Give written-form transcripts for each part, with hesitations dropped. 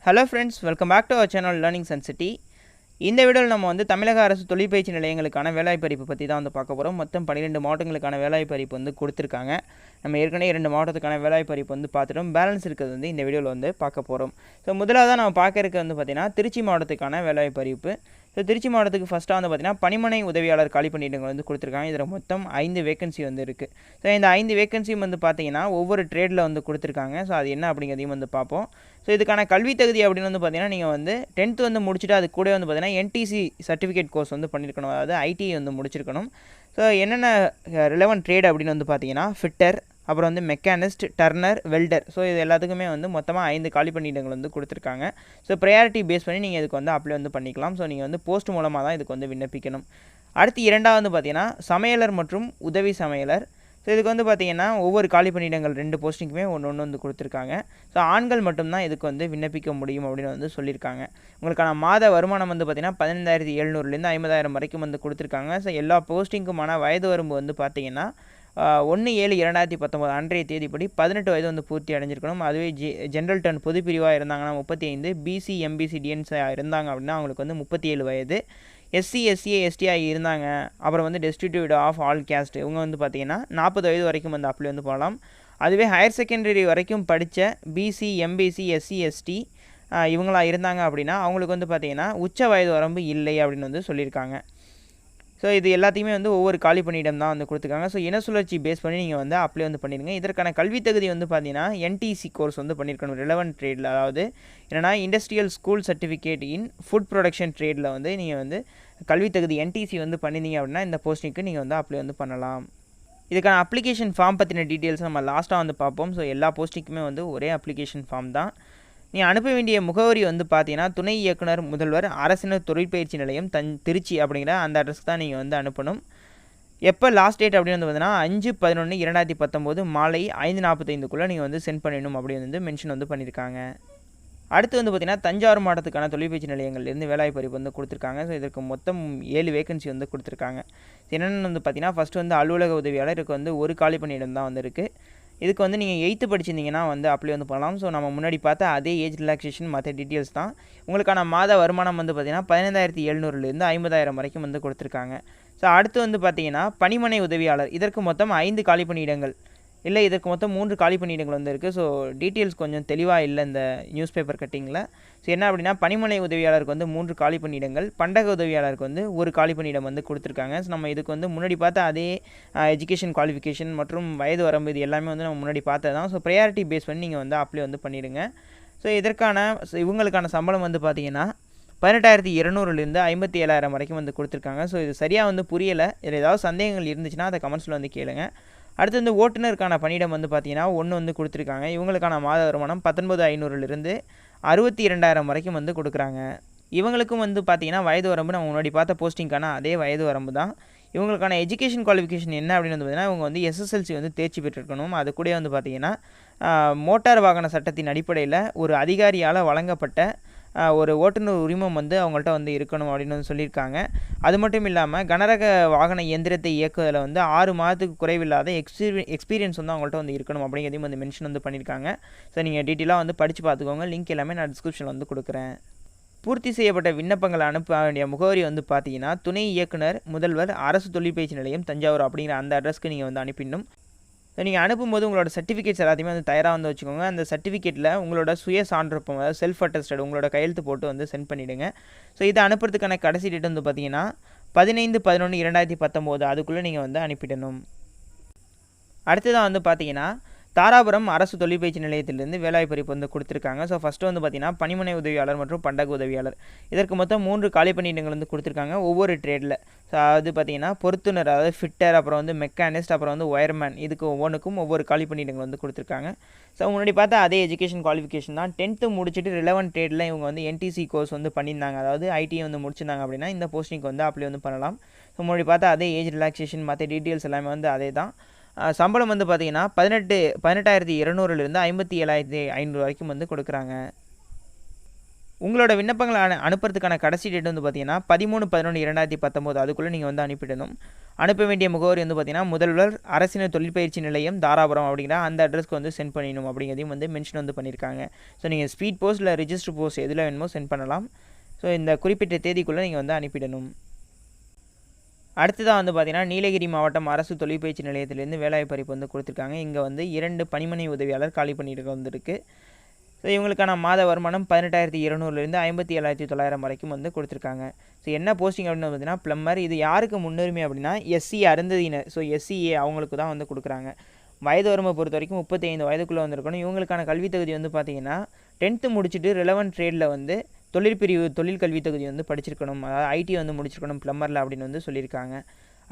Hello friends, welcome back to our channel Learning Sun City. இந்த வீடியோவில் நம்ம வந்து தமிழக அரசு தொழிற்பயிற்சி நிலையங்களுக்கான வேலைவாய்ப்பு அறிவிப்பு பற்றி தான் வந்து பார்க்க போகிறோம். மொத்தம் 12 மாவட்டங்களுக்கான வேலைவாய்ப்பு அறிவிப்பு வந்து கொடுத்துருக்காங்க. நம்ம ஏற்கனவே 2 மாவட்டத்துக்கான வேலைவாய்ப்பு அறிவிப்பு வந்து பார்த்துட்டோம். பேலன்ஸ் இருக்கிறது வந்து இந்த வீடியோவில் வந்து பார்க்க போகிறோம். ஸோ முதலாவது நம்ம பார்க்க இருக்கிறது வந்து பார்த்திங்கன்னா திருச்சி மாவட்டத்துக்கான வேலைவாய்ப்பு அறிவிப்பு. ஸோ திருச்சி மாவட்டத்துக்கு ஃபஸ்ட்டாக வந்து பார்த்திங்கன்னா பணிமனை உதவியாளர் காலி பணியிடங்கள் வந்து கொடுத்துருக்காங்க. இதில் மொத்தம் 5 வேகன்சி வந்து இருக்குது. ஸோ இந்த 5 வேகன்சியும் வந்து பார்த்திங்கன்னா ஒவ்வொரு ட்ரேடில் வந்து கொடுத்துருக்காங்க. ஸோ அது என்ன அப்படிங்கிறதையும் வந்து பார்ப்போம். ஸோ இதுக்கான கல்வி தகுதி அப்படின்னு வந்து பார்த்திங்கன்னா நீங்கள் வந்து 10th வந்து முடிச்சுட்டு அது கூட வந்து பார்த்திங்கன்னா என்டிசி சர்டிஃபிகேட் கோர்ஸ் வந்து பண்ணியிருக்கணும், அதாவது ஐடிஐ வந்து முடிச்சிருக்கணும். ஸோ என்னென்ன ரிலவெண்ட் ட்ரேட் அப்படின்னு வந்து பார்த்திங்கன்னா ஃபிட்டர், அப்புறம் வந்து மெக்கானிஸ்ட், டர்னர், வெல்டர். ஸோ இது எல்லாத்துக்குமே வந்து மொத்தமாக 5 காலி பணியிடங்கள் வந்து கொடுத்துருக்காங்க. ஸோ ப்ரையாரிட்டி பேஸ் பண்ணி நீங்கள் இதுக்கு வந்து அப்ளை வந்து பண்ணிக்கலாம். ஸோ நீங்கள் வந்து போஸ்ட் மூலமாக தான் இதுக்கு வந்து விண்ணப்பிக்கணும். அடுத்து இரண்டாவது வந்து பார்த்திங்கன்னா சமையலர் மற்றும் உதவி சமையலர். ஸோ இதுக்கு வந்து பார்த்திங்கன்னா ஒவ்வொரு காலி பணியிடங்கள் 2 போஸ்டிங்குமே ஒன்று வந்து கொடுத்துருக்காங்க. ஸோ ஆண்கள் மட்டும்தான் இதுக்கு வந்து விண்ணப்பிக்க முடியும் அப்படின்னு வந்து சொல்லியிருக்காங்க. உங்களுக்கான மாத வருமானம் வந்து பார்த்திங்கன்னா 15,700லேருந்து 50,000 வரைக்கும் வந்து கொடுத்துருக்காங்க. ஸோ எல்லா போஸ்டிங்குமான வயது வரம்பு வந்து பார்த்திங்கன்னா 1/7/2019 அன்றைய தேதிப்படி 18 வயது வந்து பூர்த்தி அடைஞ்சிருக்கணும். அதுவே ஜென்ரல் டர்ன் பொது பிரிவாக இருந்தாங்கன்னா 35, பிசி எம்பிசி டிஎன்ஸ் இருந்தாங்க அப்படின்னா அவங்களுக்கு வந்து 37 வயது, எஸ்சி எஸ்சிஏ எஸ்டிஐ இருந்தாங்க, அப்புறம் வந்து டெஸ்டிடியூட் ஆஃப் ஆல் கேஸ்ட் இவங்க வந்து பார்த்திங்கன்னா 40 வயது வரைக்கும் வந்து அப்ளை வந்து போகலாம். அதுவே ஹையர் செகண்டரி வரைக்கும் படித்த பிசி எம்பிசி எஸ்சி எஸ்டி இவங்களாம் இருந்தாங்க அப்படின்னா அவங்களுக்கு வந்து பார்த்திங்கன்னா உச்ச வயது வரம்பு இல்லை அப்படின்னு வந்து சொல்லியிருக்காங்க. ஸோ இது எல்லாத்தையுமே வந்து ஒவ்வொரு காலி பணியிடம் தான் வந்து கொடுத்துருக்காங்க. ஸோ இன சுழற்சி பேஸ் பண்ணி நீங்கள் வந்து அப்ளை வந்து பண்ணிடுங்க. இதற்கான கல்வி தகுதி வந்து பார்த்தீங்கன்னா என்டிசி கோர்ஸ் வந்து பண்ணியிருக்கணும் ரிலவெண்ட் ட்ரேடில், அதாவது என்னென்னா industrial school certificate in food production ட்ரேடில் வந்து நீங்கள் வந்து கல்வி தகுதி என்டிசி வந்து பண்ணியிருந்தீங்க அப்படின்னா இந்த போஸ்டிங்க்கு நீங்கள் வந்து அப்ளை வந்து பண்ணலாம். இதுக்கான அப்ளிகேஷன் ஃபார்ம் பற்றின டீட்டெயில்ஸ் நம்ம லாஸ்ட்டாக வந்து பார்ப்போம். ஸோ எல்லா போஸ்டிங்குமே வந்து ஒரே அப்ளிகேஷன் ஃபார்ம் தான். நீ அனுப்ப வேண்டிய முகவரி வந்து பார்த்தீங்கன்னா துணை இயக்குனர் முதல்வர் அரசினர் தொழிற்பயிற்சி நிலையம் திருச்சி அப்படிங்கிற அந்த அட்ரஸ்க்கு தான் நீங்கள் வந்து அனுப்பணும். எப்போ லாஸ்ட் டேட் அப்படின்னு வந்து பார்த்தீங்கன்னா 5/11/2019 மாலை 5:45க்குள்ளே நீங்கள் வந்து சென்ட் பண்ணணும் அப்படின்னு வந்து மென்ஷன் வந்து பண்ணியிருக்காங்க. அடுத்து வந்து பார்த்திங்கன்னா தஞ்சாவூர் மாவட்டத்துக்கான தொழிற்பயிற்சி நிலையங்கள்லேருந்து வேலைவாய்ப்பு அறிவிப்பு வந்து கொடுத்துருக்காங்க. ஸோ இதற்கு மொத்தம் 7 வேகன்சி வந்து கொடுத்துருக்காங்க. என்னென்னு வந்து பார்த்திங்கன்னா ஃபஸ்ட்டு வந்து அலுவலக உதவியாளர், இதுக்கு வந்து ஒரு காலி பணியிடம் தான் வந்து இருக்குது. இதுக்கு வந்து நீங்கள் 8th படிச்சிருந்தீங்கன்னா வந்து அப்ளை வந்து பண்ணலாம். ஸோ நம்ம முன்னாடி பார்த்தா அதே ஏஜ் ரிலாக்ஸேஷன் மற்ற டீட்டெயில்ஸ் தான். உங்களுக்கான மாத வருமானம் வந்து பார்த்திங்கன்னா 15,700லேருந்து 50,000 வரைக்கும் வந்து கொடுத்துருக்காங்க. ஸோ அடுத்து வந்து பார்த்திங்கன்னா பணிமனை உதவியாளர், இதற்கு மொத்தம் 5 காலி பணியிடங்கள் இல்லை, இதற்கு மொத்தம் 3 காலி பணியிடங்கள் வந்து இருக்குது. ஸோ டீட்டெயில்ஸ் கொஞ்சம் தெளிவாக இல்லை இந்த நியூஸ் பேப்பர் கட்டிங்கில். ஸோ என்ன அப்படின்னா பணிமனை உதவியாளருக்கு வந்து 3 காலி பணியிடங்கள், பண்டக உதவியாளருக்கு வந்து ஒரு காலி பணியிடம் வந்து கொடுத்துருக்காங்க. ஸோ நம்ம இதுக்கு வந்து முன்னாடி பார்த்த அதே எஜுகேஷன் குவாலிஃபிகேஷன் மற்றும் வயது வரம்பு இது எல்லாமே வந்து நம்ம முன்னாடி பார்த்தது தான். ஸோ ப்ரையாரிட்டி பேஸ் பண்ணி நீங்கள் வந்து அப்ளை வந்து பண்ணிடுங்க. ஸோ இவங்களுக்கான சம்பளம் வந்து பார்த்திங்கன்னா 18,200லேருந்து 57,000 வரைக்கும் வந்து கொடுத்துருக்காங்க. ஸோ இது சரியாக வந்து புரியலை. இதில் ஏதாவது சந்தேகங்கள் இருந்துச்சுன்னா அதை கமெண்ட்ஸில் வந்து கேளுங்க. அடுத்து வந்து ஓட்டுநருக்கான பணியிடம் வந்து பார்த்திங்கன்னா 1 வந்து கொடுத்துருக்காங்க. இவங்களுக்கான மாத வருமானம் 19,500லேருந்து 62,000 வரைக்கும் வந்து கொடுக்குறாங்க. இவங்களுக்கும் வந்து பார்த்திங்கன்னா வயது வரம்பு நம்ம முன்னாடி பார்த்த போஸ்டிங்கான அதே வயது வரம்பு தான். இவங்களுக்கான எஜுகேஷன் குவாலிஃபிகேஷன் என்ன அப்படின்னு வந்து பார்த்திங்கன்னா இவங்க வந்து எஸ்எஸ்எல்சி வந்து தேர்ச்சி பெற்றிருக்கணும். அது கூட வந்து பார்த்திங்கன்னா மோட்டார் வாகன சட்டத்தின் அடிப்படையில் ஒரு அதிகாரியால் வழங்கப்பட்ட ஒரு ஓட்டுநர் உரிமம் வந்து அவங்கள்ட்ட வந்து இருக்கணும் அப்படின்னு வந்து சொல்லியிருக்காங்க. அது மட்டும் இல்லாமல் கனரக வாகன இயந்திரத்தை இயக்குவதில் வந்து 6 மாதத்துக்கு குறைவில்லாத எக்ஸ்பீரியன்ஸ் வந்து அவங்கள்ட்ட வந்து இருக்கணும் அப்படிங்கிறதையும் வந்து மென்ஷன் வந்து பண்ணியிருக்காங்க. ஸோ நீங்கள் டீட்டெயிலாக வந்து படித்து பார்த்துக்கோங்க. லிங்க் எல்லாமே நான் டிஸ்கிரிப்ஷனில் வந்து கொடுக்குறேன். பூர்த்தி செய்யப்பட்ட விண்ணப்பங்களை அனுப்ப வேண்டிய முகவரி வந்து பார்த்தீங்கன்னா துணை இயக்குனர் முதல்வர் அரசு தொழிற்பயிற்சி நிலையம் தஞ்சாவூர் அப்படிங்கிற அந்த அட்ரஸ்க்கு நீங்கள் வந்து அனுப்பிடணும். ஸோ நீங்கள் அனுப்பும்போது உங்களோட சர்டிஃபிகேட்ஸ் எல்லாத்தையுமே வந்து தயாராக வந்து வச்சுக்கோங்க. அந்த சர்டிஃபிகேட்டில் உங்களோட சுய சான்றப்பம், அதாவது செல்ஃப் அட்டஸ்டட் உங்களோட கையெழுத்து போட்டு வந்து சென்ட் பண்ணிவிடுங்க. ஸோ இதை அனுப்புறதுக்கான கடைசி டேட் வந்து பார்த்தீங்கன்னா 15/11/2019 அதுக்குள்ளே நீங்கள் வந்து அனுப்பிடணும். அடுத்ததாக வந்து பார்த்தீங்கன்னா தாராபுரம் அரசு தொழிற்பயிற்சி நிலையத்திலிருந்து வேலைவாய்ப்பு அறிவிப்பு வந்து கொடுத்துருக்காங்க. ஸோ ஃபஸ்ட்டு வந்து பார்த்திங்கன்னா பணிமனை உதவியாளர் மற்றும் பண்டக உதவியாளர், இதற்கு மொத்தம் 3 காலி பணியிடங்கள் வந்து கொடுத்துருக்காங்க ஒவ்வொரு ட்ரேடில். ஸோ அது பார்த்திங்கன்னா பொருத்துனர், அதாவது ஃபிட்டர், அப்புறம் வந்து மெக்கானிஸ்ட், அப்புறம் வந்து ஒயர்மேன், இதுக்கு ஒவ்வொன்றுக்கும் ஒவ்வொரு காலி பணியிடங்கள் வந்து கொடுத்துருக்காங்க. ஸோ முன்னாடி பார்த்தா அதே எஜுகேஷன் குவாலிஃபிகேஷன் தான். 10th முடிச்சுட்டு ரிலவெண்ட் ட்ரேடில் இவங்க வந்து என்டிசி கோர்ஸ் வந்து பண்ணியிருந்தாங்க, அதாவது ஐடிஐ வந்து முடிச்சிருந்தாங்க அப்படின்னா இந்த போஸ்டிங்க்கு வந்து அப்ளை வந்து பண்ணலாம். ஸோ முன்னாடி பார்த்தா அதே ஏஜ் ரிலாக்ஸேஷன் மற்ற டீட்டெயில்ஸ் எல்லாமே வந்து அதே தான். சம்பளம் வந்து பார்த்திங்கன்னா 18,200லேருந்து 57,500 வரைக்கும் வந்து கொடுக்குறாங்க. உங்களோட விண்ணப்பங்களை அனுப்புறதுக்கான கடைசி டேட் வந்து பார்த்தீங்கன்னா 13/11/2019 அதுக்குள்ளே நீங்கள் வந்து அனுப்பிடணும். அனுப்ப வேண்டிய முகவரி வந்து பார்த்தீங்கன்னா முதல்வர் அரசினர் தொழிற்பயிற்சி நிலையம் தாராபுரம் அப்படிங்கிற அந்த அட்ரஸ்க்கு வந்து சென்ட் பண்ணிடணும் அப்படிங்கிறதையும் வந்து மென்ஷன் வந்து பண்ணியிருக்காங்க. ஸோ நீங்கள் ஸ்பீட் போஸ்ட் இல்லை ரிஜிஸ்டர் போஸ்ட் எதில் வேணுமோ சென்ட் பண்ணலாம். ஸோ இந்த குறிப்பிட்ட தேதிக்குள்ளே நீங்கள் வந்து அனுப்பிடணும். அடுத்ததாக வந்து பார்த்தீங்கன்னா நீலகிரி மாவட்டம் அரசு தொழிற்பயிற்சி நிலையத்திலேருந்து வேலைவாய்ப்பு அறிவிப்பு வந்து கொடுத்துருக்காங்க. இங்கே வந்து 2 பணிமனை உதவியாளர் காலி பண்ணிட்டு வந்திருக்கு. ஸோ இவங்களுக்கான மாத வருமானம் 18,200லேருந்து 57,900 வரைக்கும் வந்து கொடுத்துருக்காங்க. ஸோ என்ன போஸ்டிங் அப்படின்னு பார்த்தீங்கன்னா ப்ளம்பர். இது யாருக்கு முன்னுரிமை அப்படின்னா எஸ்சி அருந்ததியினர். ஸோ எஸ்சிஏ அவங்களுக்கு தான் வந்து கொடுக்குறாங்க. வயது வரம்பை பொறுத்த வரைக்கும் 35 வயதுக்குள்ளே வந்திருக்கணும். இவங்களுக்கான கல்வி தகுதி வந்து பார்த்தீங்கன்னா 10th முடிச்சுட்டு ரிலவெண்ட் ட்ரேடில் வந்து தொழிற்பிரிவு தொழில் கல்வி தகுதி வந்து படிச்சிருக்கணும். அதாவது ஐடி வந்து முடிச்சிருக்கணும் ப்ளம்பரில் அப்படின்னு வந்து சொல்லியிருக்காங்க.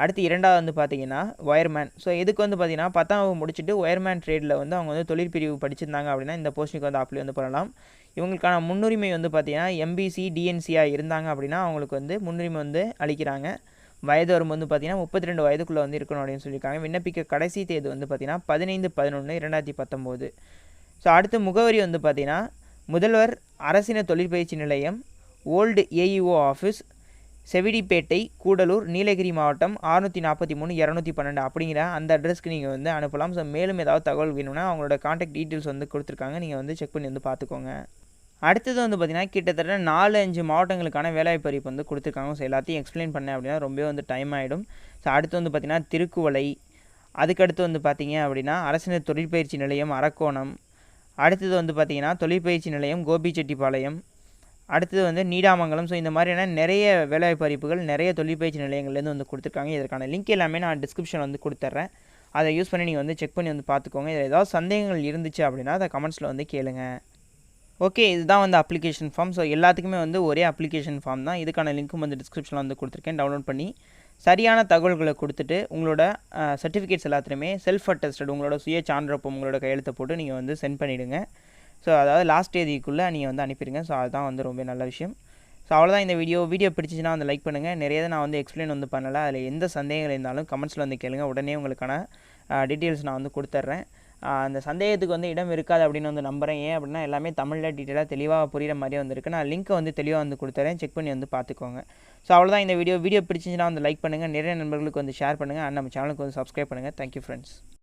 அடுத்து இரண்டாவது வந்து பார்த்தீங்கன்னா ஒயர்மேன். ஸோ இதுக்கு வந்து பார்த்தீங்கன்னா 10ஆம் வகுப்பு முடிச்சுட்டு ஒயர்மேன் ட்ரேடில் வந்து அவங்க வந்து தொழிற்பிரிவு படிச்சிருந்தாங்க அப்படின்னா இந்த போஸ்டிங்க்கு வந்து அப்ளை வந்து பண்ணலாம். இவங்களுக்கான முன்னுரிமை வந்து பார்த்தீங்கன்னா எம்பிசி டிஎன்சியாக இருந்தாங்க அப்படின்னா அவங்களுக்கு வந்து முன்னுரிமை வந்து அளிக்கிறாங்க. வயது வரம்பு வந்து பார்த்தீங்கன்னா 32 வயதுக்குள்ளே வந்து இருக்கணும் அப்படின்னு சொல்லியிருக்காங்க. விண்ணப்பிக்க கடைசி தேதி வந்து பார்த்தீங்கன்னா 15/11/2019. ஸோ அடுத்து முகவரி வந்து பார்த்தீங்கன்னா முதல்வர் அரசினர் தொழிற்பயிற்சி நிலையம், old AEO office, Sevidipettai, Gudalur, Nilgiri மாவட்டம் 643-212 அப்படிங்கிற அந்த அட்ரஸ்க்கு நீங்கள் வந்து அனுப்பலாம். ஸோ மேலும் ஏதாவது தகவல் வேணும்னா அவங்களோட கான்டாக்ட் டீட்டெயில்ஸ் வந்து கொடுத்துருக்காங்க. நீங்கள் வந்து செக் பண்ணி வந்து பார்த்துக்கோங்க. அடுத்தது வந்து பார்த்திங்கன்னா கிட்டத்தட்ட 4-5 மாவட்டங்களுக்கான வேலைவாய்ப்பு அறிவிப்பு வந்து கொடுத்துருக்காங்க. ஸோ எல்லாத்தையும் எக்ஸ்பிளைன் பண்ணேன் அப்படின்னா ரொம்பவே வந்து டைம் ஆகிடும். ஸோ அடுத்து வந்து பார்த்திங்கன்னா திருக்குவளை, அதுக்கடுத்து வந்து பார்த்திங்க அப்படின்னா அரசினர் தொழிற்பயிற்சி நிலையம் அரக்கோணம், அடுத்தது வந்து பார்த்திங்கன்னா தொழிற்பயிற்சி நிலையம் கோபிச்செட்டிப்பாளையம், அடுத்தது வந்து நீடாமங்கலம். ஸோ இந்த மாதிரியான நிறைய வேலைவாய்ப்பு அறிவிப்புகள் நிறைய தொழிற்பயிற்சி நிலையங்கள்லேருந்து வந்து கொடுத்துருக்காங்க. இதற்கான லிங்க் எல்லாமே நான் டிஸ்கிரிப்ஷன் வந்து கொடுத்துட்றேன். அதை யூஸ் பண்ணி நீங்கள் வந்து செக் பண்ணி வந்து பார்த்துக்கோங்க. இதில் ஏதாவது சந்தேகங்கள் இருந்துச்சு அப்படின்னா அதை கமெண்ட்ஸில் வந்து கேளுங்க. ஓகே, இதுதான் வந்து அப்ளிகேஷன் ஃபார்ம். ஸோ எல்லாத்துக்குமே வந்து ஒரே அப்ளிகேஷன் ஃபார்ம் தான். இதுக்கான லிங்க்கும் வந்து டிஸ்கிரிப்ஷனில் வந்து கொடுத்துருக்கேன். டவுன்லோட் பண்ணி சரியான தகவல்களை கொடுத்துட்டு உங்களோட சர்டிஃபிகேட்ஸ் எல்லாத்துலேயுமே செல்ஃப் அட்டஸ்டட் உங்களோட சுய சான்றப்பம் உங்களோட கையெழுத்தை போட்டு நீங்கள் வந்து சென்ட் பண்ணிவிடுங்க. ஸோ அதாவது லாஸ்ட் தேதிக்குள்ளே நீங்கள் வந்து அனுப்பிடுங்க. ஸோ அதுதான் வந்து ரொம்ப நல்ல விஷயம். ஸோ அவ்வளோதான் இந்த வீடியோ பிடிச்சிச்சுன்னா வந்து லைக் பண்ணுங்கள். நிறைய நான் வந்து எக்ஸ்பிளைன் வந்து பண்ணலை. அதில் எந்த சந்தேகங்கள் இருந்தாலும் கமெண்ட்ஸில் வந்து கேளுங்க. உடனே உங்களுக்கான டீட்டெயில்ஸ் நான் வந்து கொடுத்துட்றேன். அந்த சந்தேகத்துக்கு வந்து இடம் இருக்காது அப்படின்னு வந்து நம்புகிறேன். ஏன் அப்படின்னா எல்லாமே தமிழில் டீட்டெயிலாக தெளிவாக புரிகிற மாதிரியே வந்துருக்கு. நான் லிங்க்கை வந்து தெளிவாக வந்து கொடுத்துறேன். செக் பண்ணி வந்து பார்த்துக்கோங்க. ஸோ அவ்வளோதான் இந்த வீடியோ பிடிச்சிச்சுன்னா வந்து லைக் பண்ணுங்கள். நிறைய நண்பர்களுக்கு வந்து ஷேர் பண்ணுங்கள். அண்ட் நம்ம சேனலுக்கு வந்து சப்ஸ்கிரைப் பண்ணுங்கள். Thank you friends.